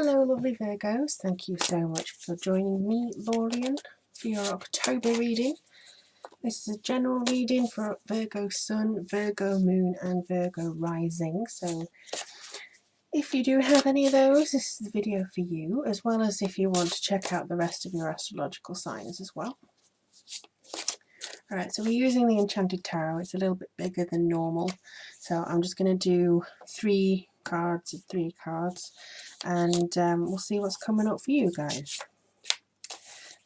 Hello lovely Virgos, thank you so much for joining me, Lorian, for your October reading. This is a general reading for Virgo Sun, Virgo Moon and Virgo Rising, so if you do have any of those, this is the video for you, as well as if you want to check out the rest of your astrological signs as well. Alright, so we're using the Enchanted Tarot. It's a little bit bigger than normal, so I'm just going to do 3 cards of 3 cards, and we'll see what's coming up for you guys.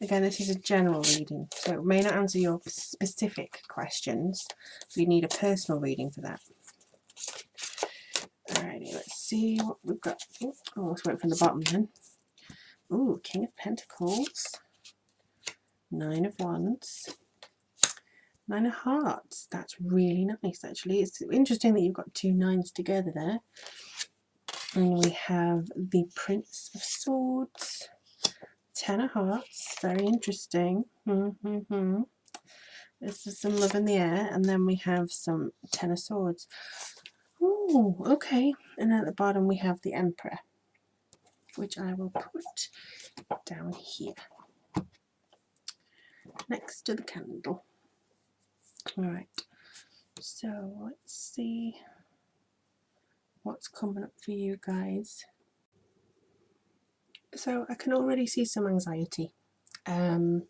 Again, this is a general reading, so it may not answer your specific questions, so you need a personal reading for that. Alrighty, let's see what we've got. Oh, almost went from the bottom then. Ooh, King of Pentacles, 9 of Wands, 9 of Hearts. That's really nice actually. It's interesting that you've got 2 9s together there. And we have the Prince of Swords, 10 of Hearts, very interesting. This is some love in the air, and then we have some 10 of Swords. Oh, okay. And at the bottom we have the Emperor, which I will put down here next to the candle. Alright, so let's see what's coming up for you guys. So I can already see some anxiety, and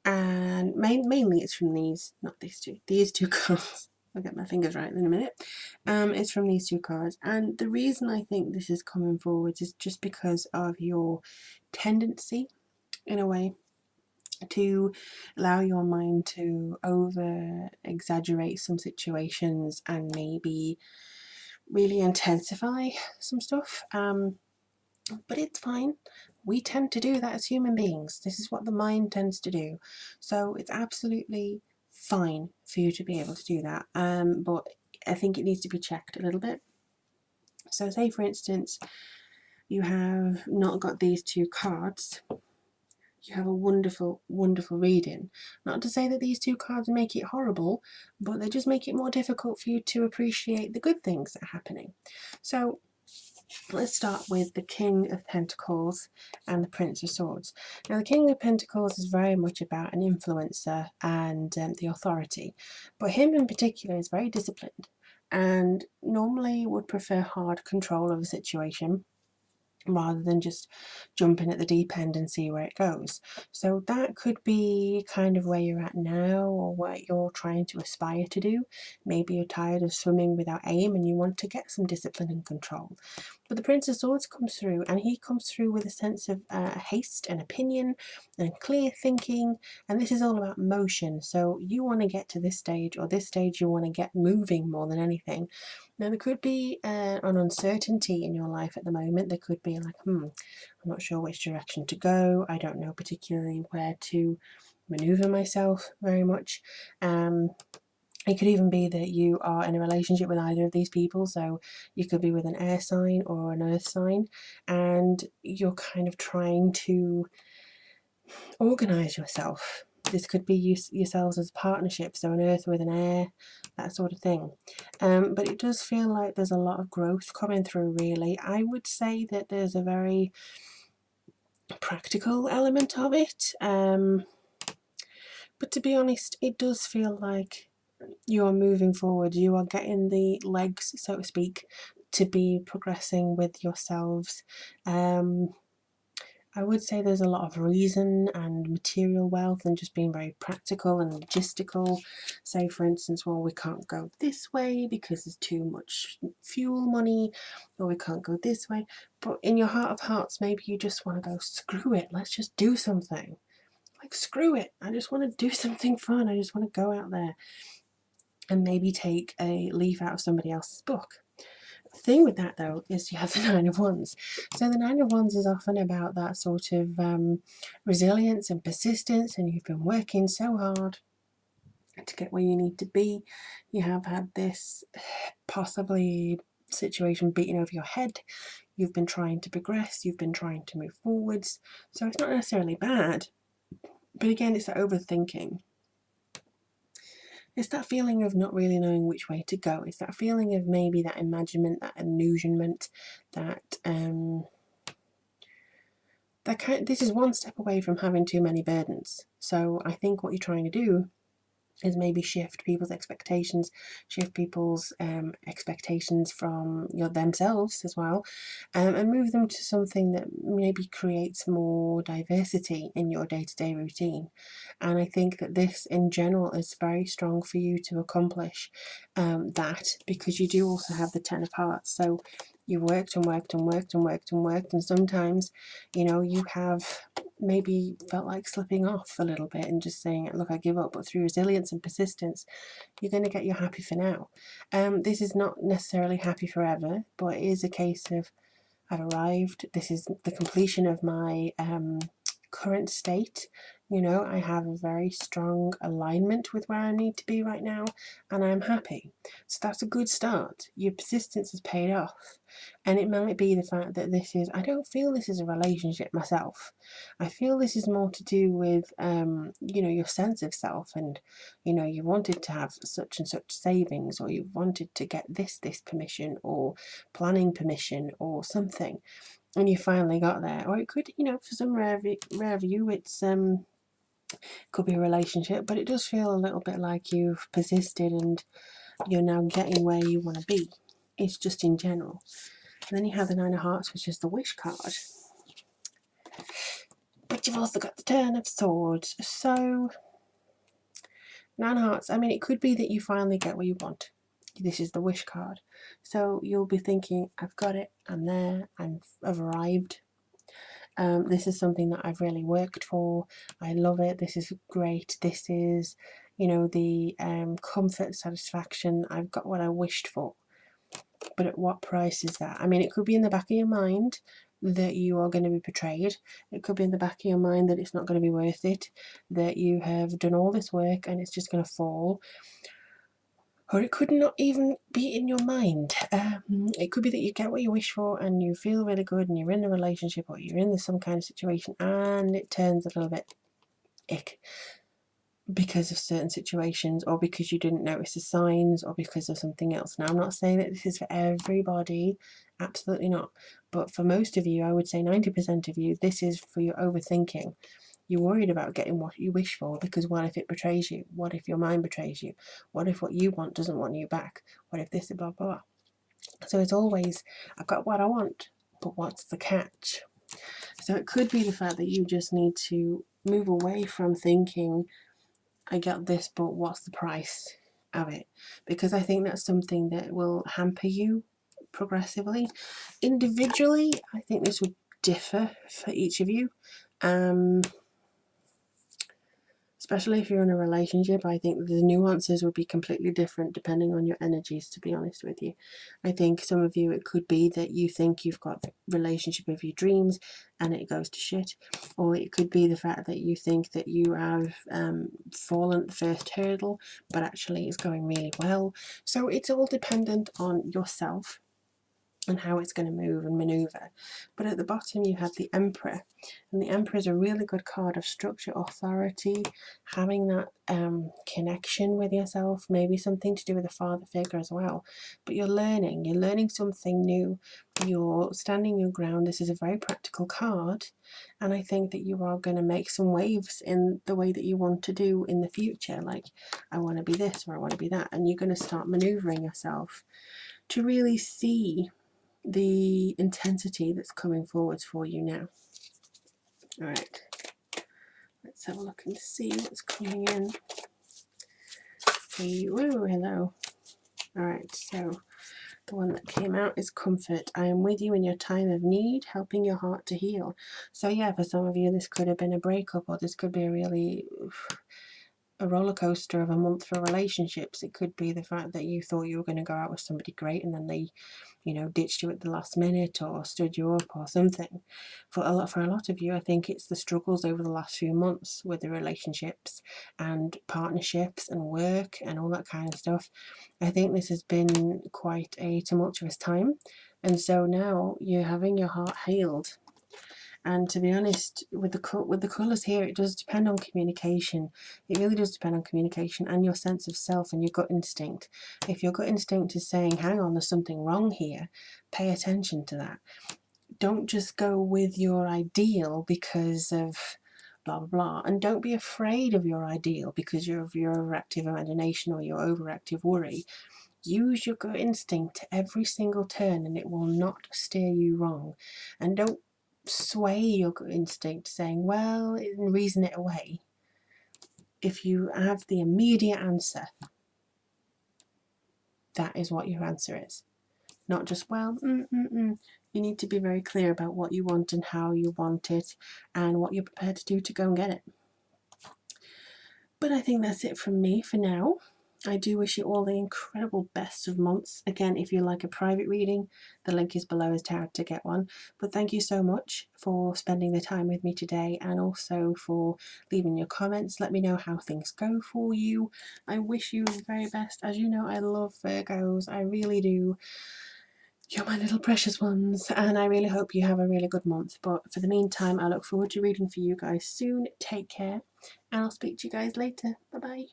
mainly it's from these two cards. I'll get my fingers right in a minute. It's from these 2 cards, and the reason I think this is coming forward is just because of your tendency, in a way, to allow your mind to over exaggerate some situations and maybe really intensify some stuff, but it's fine. We tend to do that as human beings. This is what the mind tends to do, so it's absolutely fine for you to be able to do that, but I think it needs to be checked a little bit. So say for instance you have not got these 2 cards, you have a wonderful reading. Not to say that these 2 cards make it horrible, but they just make it more difficult for you to appreciate the good things that are happening. So let's start with the King of Pentacles and the Prince of Swords. Now the King of Pentacles is very much about an influencer and the authority, but him in particular is very disciplined and normally would prefer hard control of a situation rather than just jumping at the deep end and see where it goes. So that could be kind of where you're at now, or what you're trying to aspire to do. Maybe you're tired of swimming without aim and you want to get some discipline and control. But the Prince of Swords comes through, and he comes through with a sense of haste and opinion and clear thinking, and this is all about motion. So you want to get to this stage, or this stage you want to get moving more than anything. Now there could be an uncertainty in your life at the moment. There could be like, I'm not sure which direction to go. I don't know particularly where to maneuver myself very much. It could even be that you are in a relationship with either of these people, so you could be with an air sign or an earth sign, and you're kind of trying to organise yourself. This could be yourselves as a partnership, so an earth with an air, that sort of thing. But it does feel like there's a lot of growth coming through, really. I would say that there's a very practical element of it. But to be honest, it does feel like you are moving forward. You are getting the legs, so to speak, to be progressing with yourselves. I would say there's a lot of reason and material wealth and just being very practical and logistical. Say for instance, well, we can't go this way because there's too much fuel money, or we can't go this way. But in your heart of hearts, maybe you just want to go, screw it, let's just do something. Like, screw it, I just want to do something fun. I just want to go out there and maybe take a leaf out of somebody else's book. The thing with that though is you have the 9 of Wands. So the 9 of Wands is often about that sort of resilience and persistence, and you've been working so hard to get where you need to be. You have had this possibly situation beating over your head. You've been trying to progress, you've been trying to move forwards. So it's not necessarily bad, but again, it's the overthinking. It's that feeling of not really knowing which way to go. It's that feeling of maybe that imaginment, that illusionment, that this is one step away from having too many burdens. So I think what you're trying to do is maybe shift people's expectations, shift people's expectations from themselves as well, and move them to something that maybe creates more diversity in your day-to-day routine. And I think that this in general is very strong for you to accomplish that, because you do also have the Ten of Hearts. So you've worked and worked and worked and worked and worked, and sometimes, you have maybe felt like slipping off a little bit and just saying, look, I give up. But through resilience and persistence, you're going to get your happy for now. This is not necessarily happy forever, but it is a case of, I've arrived. This is the completion of my current state. I have a very strong alignment with where I need to be right now, and I'm happy. So that's a good start. Your persistence has paid off. And it might be the fact that I don't feel this is a relationship myself. I feel this is more to do with, your sense of self, and, you wanted to have such and such savings, or you wanted to get this permission, or planning permission, or something, and you finally got there. Or it could, for some rare of you, it's could be a relationship, but it does feel a little bit like you've persisted and you're now getting where you want to be. It's just in general. And then you have the Nine of Hearts, which is the Wish card. But you've also got the Ten of Swords. So, Nine of Hearts, it could be that you finally get what you want. This is the Wish card. So you'll be thinking, I've got it, I'm there, I've arrived. This is something that I've really worked for. I love it. This is great. This is, the comfort, satisfaction. I've got what I wished for. But at what price is that? It could be in the back of your mind that you are going to be betrayed. It could be in the back of your mind that it's not going to be worth it, that you have done all this work and it's just going to fall. Or it could not even be in your mind. It could be that you get what you wish for and you feel really good and you're in a relationship or you're in some kind of situation and it turns a little bit ick because of certain situations, or because you didn't notice the signs, or because of something else. Now, I'm not saying that this is for everybody, absolutely not. But for most of you, I would say 90% of you, this is for your overthinking. You're worried about getting what you wish for, because what if it betrays you? What if your mind betrays you? What if what you want doesn't want you back? What if this, blah, blah, blah. So it's always, I've got what I want, but what's the catch? So it could be the fact that you just need to move away from thinking, I got this, but what's the price of it? Because I think that's something that will hamper you progressively. Individually, I think this would differ for each of you. Especially if you're in a relationship, I think the nuances would be completely different depending on your energies, to be honest with you. I think some of you, it could be that you think you've got the relationship of your dreams and it goes to shit. Or it could be the fact that you think that you have fallen the first hurdle, but actually it's going really well. So it's all dependent on yourself and how it's going to move and maneuver. But at the bottom you have the Emperor, and the Emperor is a really good card of structure, authority, having that connection with yourself, maybe something to do with a father figure as well. But you're learning something new, you're standing your ground. This is a very practical card, and I think that you are going to make some waves in the way that you want to do in the future. Like, I want to be this or I want to be that, and you're going to start maneuvering yourself to really see the intensity that's coming forwards for you now. All right, let's have a look and see what's coming in. See, whoa, hello. All right, so the one that came out is comfort. I am with you in your time of need, helping your heart to heal. So yeah, for some of you, this could have been a breakup, or this could be a roller coaster of a month for relationships. It could be the fact that you thought you were going to go out with somebody great and then they ditched you at the last minute or stood you up or something. For a lot of you, I think it's the struggles over the last few months with the relationships and partnerships and work and all that kind of stuff. I think this has been quite a tumultuous time, and so now you're having your heart healed. And to be honest, with the colours here, it does depend on communication. It really does depend on communication and your sense of self and your gut instinct. If your gut instinct is saying, hang on, there's something wrong here, pay attention to that. Don't just go with your ideal because of blah blah blah, and don't be afraid of your ideal because of your overactive imagination or your overactive worry. Use your gut instinct every single turn and it will not steer you wrong. And don't sway your gut instinct saying, well, and reason it away. If you have the immediate answer, that is what your answer is. Not just, well, You need to be very clear about what you want and how you want it and what you're prepared to do to go and get it. But I think that's it from me for now. I do wish you all the incredible best of months. Again, if you like a private reading, the link is below as to how to get one. But thank you so much for spending the time with me today, and also for leaving your comments. Let me know how things go for you. I wish you the very best. As you know, I love Virgos. I really do. You're my little precious ones, and I really hope you have a really good month. But for the meantime, I look forward to reading for you guys soon. Take care, and I'll speak to you guys later. Bye bye.